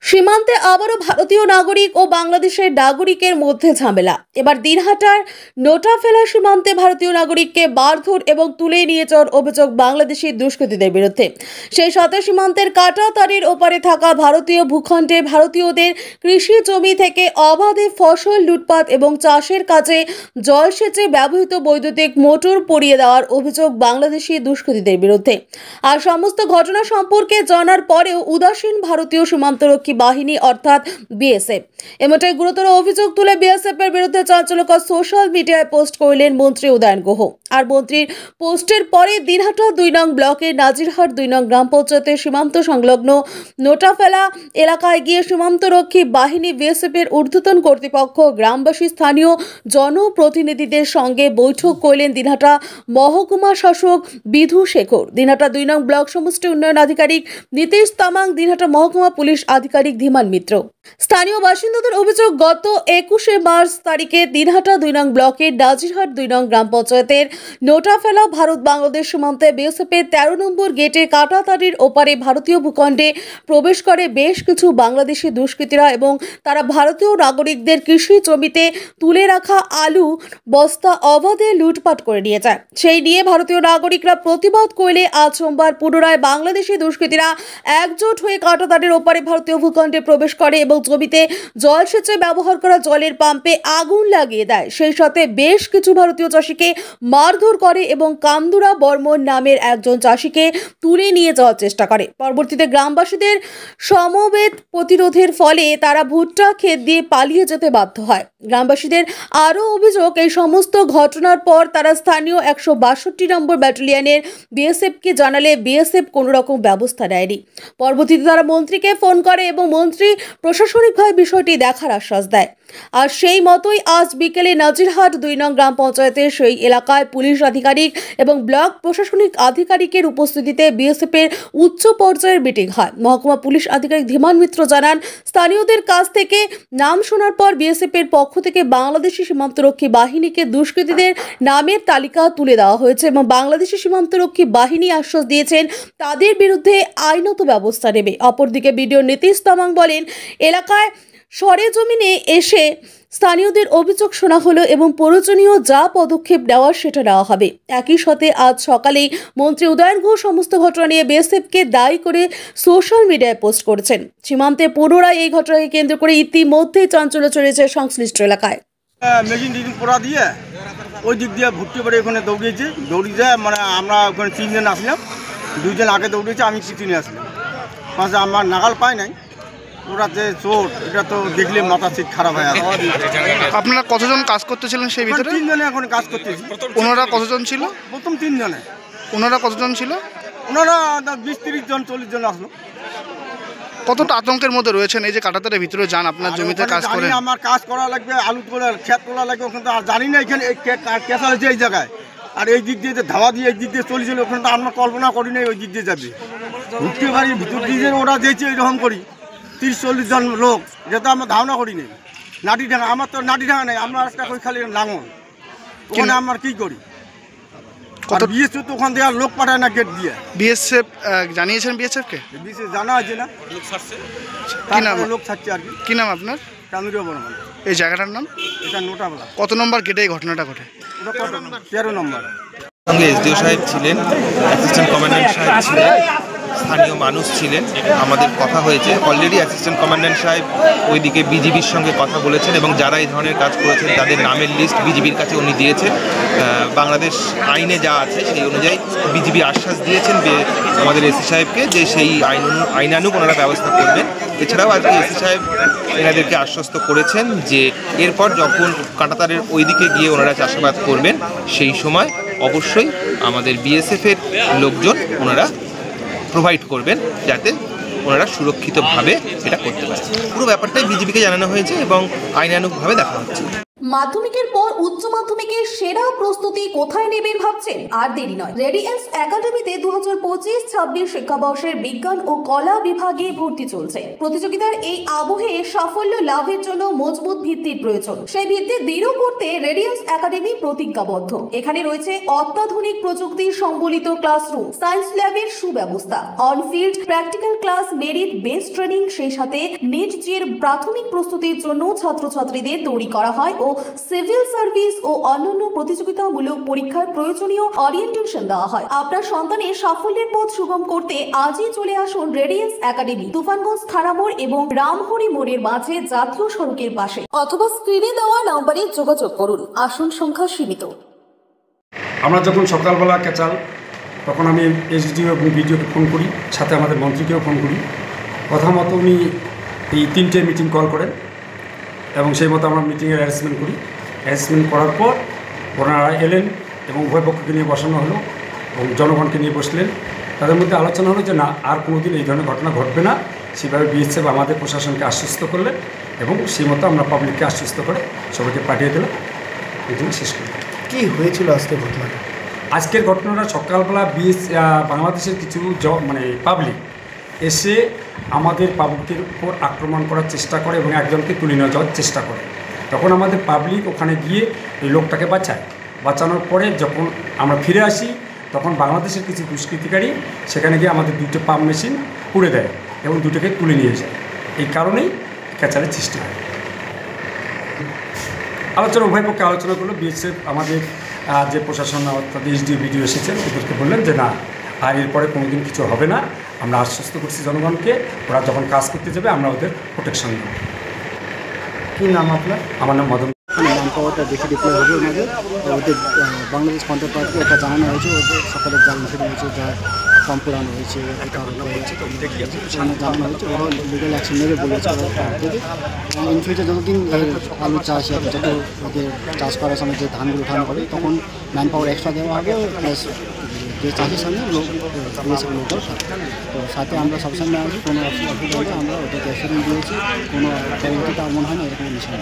সীমান্তে আবারও ভারতীয় নাগরিক ও বাংলাদেশের নাগরিকের মধ্যে ঝামেলা। এবার দিনহাটার নোটাফেলা সীমান্তে ভারতীয় নাগরিককে মারধর এবং তুলে নিয়ে যাওয়ার অভিযোগ বাংলাদেশি দুষ্কৃতীদের বিরুদ্ধে। সেই সাথে সীমান্তের কাটা তারের ওপারে থাকা ভারতীয় ভূখণ্ডে ভারতীয়দের কৃষি জমি থেকে অবাধে ফসল লুটপাট এবং চাষের কাজে জলসেচে ব্যবহৃত বৈদ্যুতিক মোটর পরিয়ে দেওয়ার অভিযোগ বাংলাদেশি দুষ্কৃতীদের বিরুদ্ধে। আর সমস্ত ঘটনা সম্পর্কে জানার পরেও উদাসীন ভারতীয় সীমান্তরক্ষী বাহিনী অর্থাৎ বিএসএফ। এমনটাই গুরুতর অভিযোগ তুলে বিএসএফ এর বিরুদ্ধে চাঞ্চল্যকর সোশ্যাল মিডিয়ায় পোস্ট করলেন মন্ত্রী উদয়ন গুহ। আর মন্ত্রীর পোস্টের পরে দিনহাটা 2 নং ব্লকের নাজিরহাট 2 নং গ্রাম পঞ্চায়েতের সীমান্ত সংলগ্ন নোটাফেলা এলাকায় গিয়ে সীমান্তরক্ষী বাহিনী বিএসএফ এর ঊর্ধ্বতন কর্তৃপক্ষ, গ্রামবাসী, স্থানীয় জনপ্রতিনিধিদের সঙ্গে বৈঠক করলেন দিনহাটা মহকুমা শাসক বিধু শেখর, দিনহাটা 2 নং ব্লক সমষ্টি উন্নয়ন আধিকারিক নীতিশ তামাং, দিনহাটা মহকুমা পুলিশ আধিকারিক ধীমান মিত্র। স্থানীয় বাসিন্দাদের অভিযোগ, গত 21শে মার্চ তারিখে দিনহাটা 2 নং ব্লকের নাজিরহাট 2 নং গ্রাম পঞ্চায়েতের নোটাফেলা ভারত বাংলাদেশ সীমান্তে বিএসএফ এর 13 নম্বর গেটে কাটাতারির ওপারে ভারতীয় ভূখণ্ডে প্রবেশ করে বেশ কিছু বাংলাদেশি দুষ্কৃতীরা এবং তারা ভারতীয় নাগরিকদের কৃষি জমিতে তুলে রাখা আলু বস্তা অবাধে লুটপাট করে নিয়ে যায়। সেই নিয়ে ভারতীয় নাগরিকরা প্রতিবাদ করলে আজ সোমবার পুনরায় বাংলাদেশি দুষ্কৃতীরা একজোট হয়ে কাটাতারের ওপারে ভারতীয় ভূখণ্ডে প্রবেশ করে এবং জমিতে জলসেচে ব্যবহার করা জলের পাম্পে আগুন লাগিয়ে দেয়। সেই সাথে বেশ কিছু ভারতীয় চাষিকে মারধর করে এবং কান্দুরা বর্মন নামের একজন চাষিকে তুলে নিয়ে যাওয়ার চেষ্টা করে। পরবর্তীতে গ্রামবাসীদের সমবেত প্রতিরোধের ফলে তারা ভুট্টা ক্ষেত দিয়ে পালিয়ে যেতে বাধ্য হয়। গ্রামবাসীদের আরও অভিযোগ, এই সমস্ত ঘটনার পর তারা স্থানীয় 162 নম্বর ব্যাটালিয়নের বিএসএফকে জানালে বিএসএফ কোনো রকম ব্যবস্থা নেয়নি। পরবর্তীতে তারা মন্ত্রীকে ফোন করে এবং মন্ত্রী প্রশাসনিকভাবে বিষয়টি দেখার আশ্বাস দেয়। আর সেই মতোই আজ বিকেলে নাজিরহাট 2 নং গ্রাম পঞ্চায়েতের সেই এলাকায় পুলিশ আধিকারিক এবং ব্লক প্রশাসনিক আধিকারিকের উপস্থিতিতে বিএসএফ এর উচ্চ পর্যায়ের মিটিং হয়। মহকুমা পুলিশ আধিকারিক ধীমান মিত্র জানান, স্থানীয়দের কাছ থেকে নাম শোনার পর বিএসএফ এর পক্ষ থেকে বাংলাদেশি সীমান্তরক্ষী বাহিনীকে দুষ্কৃতীদের নামের তালিকা তুলে দেওয়া হয়েছে এবং বাংলাদেশি সীমান্তরক্ষী বাহিনী আশ্বাস দিয়েছেন তাদের বিরুদ্ধে আইনত ব্যবস্থা নেবে। অপরদিকে বিডিও নীতিশ তামাং বলেন, এলাকায় সরেজমিনে এসে স্থানীয়দের অভিযোগ শোনা হলো এবং প্রয়োজনীয় যা পদক্ষেপ নেওয়ার সেটা নেওয়া হবে। একই সাথে আজ সকালেই মন্ত্রী উদয়ন গুহ সমস্ত ঘটনা নিয়ে বিএসএফকে দায়ী করে সোশ্যাল মিডিয়ায় পোস্ট করেছেন। সীমান্তে পুনরায় এই ঘটনাকে কেন্দ্র করে ইতিমধ্যেই চাঞ্চল্য ছড়িয়েছে সংশ্লিষ্ট এলাকায়। মেশিন পোড়া দিয়ে ওই দিক দিয়ে ভর্তি করে ওখানে দৌড়িয়েছে, যায় মানে আমরা ওখানে 3 জন আসলাম, 2 জন আগে দৌড়িয়েছে, আমি পিছনে আসলাম। পাশে আমার নাগাল পাই নাই, ওরা যে চোট, এটা তো দেখলে মাথা সিট খারাপ হয়ে আছে। আপনারা কতজন কাজ করতেছিলেন সেই ভিতরে? 3 জনে এখন কাজ করতেছি। ওনারা কতজন ছিল? প্রথম 3 জনে। ওনারা কতজন ছিল? ওনারা 20-30 জন 40 জন আসলো। কতটা আতঙ্কের মধ্যে রয়েছেন এই যে কাটাতারের ভিতরে যান, আপনার জমিতে কাজ করেন? আমার কাজ করা লাগবে, আলু তোলা, ক্ষেত তোলা লাগবে, ওখানে তো আর জানি না এখানে কেসা হয়েছে এই জায়গায়। আর এই দিক দিয়ে ধাওয়া দিয়ে এই দিক দিয়ে চলেছিল, ওখানে তো আমরা কল্পনা করি নাই ওই দিক দিয়ে যাবে। ঢুকতে পারি ভিতর দিয়ে ওরা দিয়েছে এরকম করি 30-40 জন লোক, যেটা আমরা ধারণা করি নাই। নাটি ডাঙা, আমার তো নাটি ডাঙা নেই, আমরা একটা করি খালি লাঙল, ওখানে আমরা কি করি? বিএসএফ তো ওখান থেকে লোক পাঠায় না গেট দিয়ে। বিএসএফ জানিয়েছেন বিএসএফকে? বিএসএফ জানা আছে না, লোক ছাড়ছে। কি নাম? লোক ছাড়ছে আর কি। কি নাম আপনার? কান্দুরা বর্মন। এই জায়গাটার নাম? এটা নোটাফেলা। কত নম্বর গেটে এই ঘটনাটা ঘটে? 13 নম্বর। সঙ্গে এসডিও সাহেব ছিলেন, অ্যাসিস্ট্যান্ট কমান্ড্যান্ট সাহেব ছিলেন, স্থানীয় মানুষ ছিলেন। আমাদের কথা হয়েছে, অলরেডি অ্যাসিস্ট্যান্ট কমান্ড্যান্ট সাহেব ওইদিকে বিজিবির সঙ্গে কথা বলেছেন এবং যারা এই ধরনের কাজ করেছেন তাদের নামের লিস্ট বিজিবির কাছে উনি দিয়েছেন। বাংলাদেশ আইনে যা আছে সেই অনুযায়ী বিজিবি আশ্বাস দিয়েছেন আমাদের এসি সাহেবকে যে সেই আইনানুগ ওনারা ব্যবস্থা করবেন। এছাড়াও আজকে এসি সাহেব এনাদেরকে আশ্বস্ত করেছেন যে এরপর যখন কাঁটাতারের ওইদিকে গিয়ে ওনারা চাষাবাদ করবেন সেই সময় অবশ্যই আমাদের বিএসএফের লোকজন ওনারা প্রোভাইড করবেন যাতে ওনারা সুরক্ষিতভাবে এটা করতে পারে। পুরো ব্যাপারটাই বিজিবিকে জানানো হয়েছে এবং আইনানুগভাবে দেখা হচ্ছে। মাধ্যমিকের পর উচ্চ মাধ্যমিকের সেরা প্রস্তুতি কোথায় নেবেন ভাবছেন? আর দেরি নয়, রেডিয়েন্স একাডেমিতে 2025-26 শিক্ষাবর্ষের বিজ্ঞান ও কলা বিভাগে ভর্তি চলছে। প্রতিযোগিতার এই আবহে সাফল্য লাভের জন্য মজবুত ভিত্তির প্রয়োজন। সেই ভিত্তি দৃঢ় করতে রেডিয়েন্স একাডেমি প্রতিজ্ঞাবদ্ধ। এখানে রয়েছে অত্যাধুনিক প্রযুক্তি সম্বলিত ক্লাসরুম, সায়েন্স ল্যাবের সুব্যবস্থা, on-field practical class, merit based training, সেই সাথে নিট জির প্রাথমিক প্রস্তুতির জন্য ছাত্রছাত্রীদের তৈরি করা হয় ও সিভিল সার্ভিস ও অন্যান্য প্রতিযোগিতামূলক পরীক্ষার প্রয়োজনীয় ওরিয়েন্টেশন দেওয়া হয়। আপনার সন্তানের সাফল্যের পথ সুগম করতে আজই চলে আসুন রেডিয়েন্স একাডেমি, তুফানগঞ্জ থানা মোড় এবং রামহরি মোড়ের মাঝে জাতীয় সড়কের পাশে, অথবা স্ক্রিনে দেওয়া নম্বরে যোগাযোগ করুন। আসন সংখ্যা সীমিত। আমরা যখন সকালবেলা ক্যাচাল, তখন আমি এসডিও এবং বিডিওকে ফোন করি, সাথে আমাদের মন্ত্রীকেও ফোন করি। কথা মতো উনি এই 3টে মিটিং কল করেন এবং সেই মতো আমরা মিটিংয়ের অ্যারেঞ্জমেন্ট করি। অ্যারেঞ্জমেন্ট করার পর ওনারা এলেন এবং উভয় পক্ষকে নিয়ে বসানো হলো এবং জনগণকে নিয়ে বসলেন। তাদের মধ্যে আলোচনা হলো যে না, আর কোনোদিন এই ধরনের ঘটনা ঘটবে না। সেভাবে বিএসএফ আমাদের প্রশাসনকে আশ্বস্ত করলেন এবং সেই মতো আমরা পাবলিককে আশ্বস্ত করে সবাইকে পাঠিয়ে দিলাম। মিটিং শেষ করি। কি হয়েছিল আজকের ঘটনাটা? আজকের ঘটনাটা সকালবেলা বাংলাদেশের কিছু পাবলিক এসে আমাদের পাবলিকের উপর আক্রমণ করার চেষ্টা করে এবং একজনকে তুলে নিয়ে যাওয়ার চেষ্টা করে। তখন আমাদের পাবলিক ওখানে গিয়ে এই লোকটাকে বাঁচায়। বাঁচানোর পরে যখন আমরা ফিরে আসি, তখন বাংলাদেশের কিছু দুষ্কৃতিকারী সেখানে গিয়ে আমাদের 2টে পাম্প মেশিন পুড়ে দেয় এবং 2টোকে তুলে নিয়ে যায়। এই কারণেই ক্যাচালের সৃষ্টি হয়। আলোচনা উভয় পক্ষে আলোচনা করলো। বিএসএফ আমাদের যে প্রশাসন অর্থাৎ এসডিও বিডিও এসেছেন, ওদেরকে বললেন যে না, আর এরপরে কোনোদিন কিছু হবে না। আমরা আশ্বস্ত করছি জনগণকে, ওরা যখন কাজ করতে যাবে আমরা ওদের প্রোটেকশন দেব। কি নাম আপনার? আমার নাম মদন। ম্যান পাওয়ারটা বেশি ডিপ্লয় হবে ওনাদের। ওদের বাংলাদেশ কাউন্টার পার্টকে এটা জানানো হয়েছে, ওদের সকালের যা ইনফিড হয়েছে, যা ফর্ম পুরানো হয়েছে, জানানো হয়েছে। ওরা লিগাল অ্যাকশন নেবে বলেছে ওরা থেকে। ইন ফিউচার যতদিন আলু চাষ যত ওদের চাষ করার সময় যে ধানগুলো উঠানো হবে, তখন ম্যান পাওয়ার এক্সট্রা দেওয়া হবে, প্লাস যে চাষের সামনে লোকও থাকবে। তো সাথে আমরা সবসময় আসি, কোনো অসুবিধা হলে আমরা ওদেরকে অ্যাসিডেন্ট দিয়েছি, কোনো পরিণতি তার মনে হয় না এরকম বিষয়।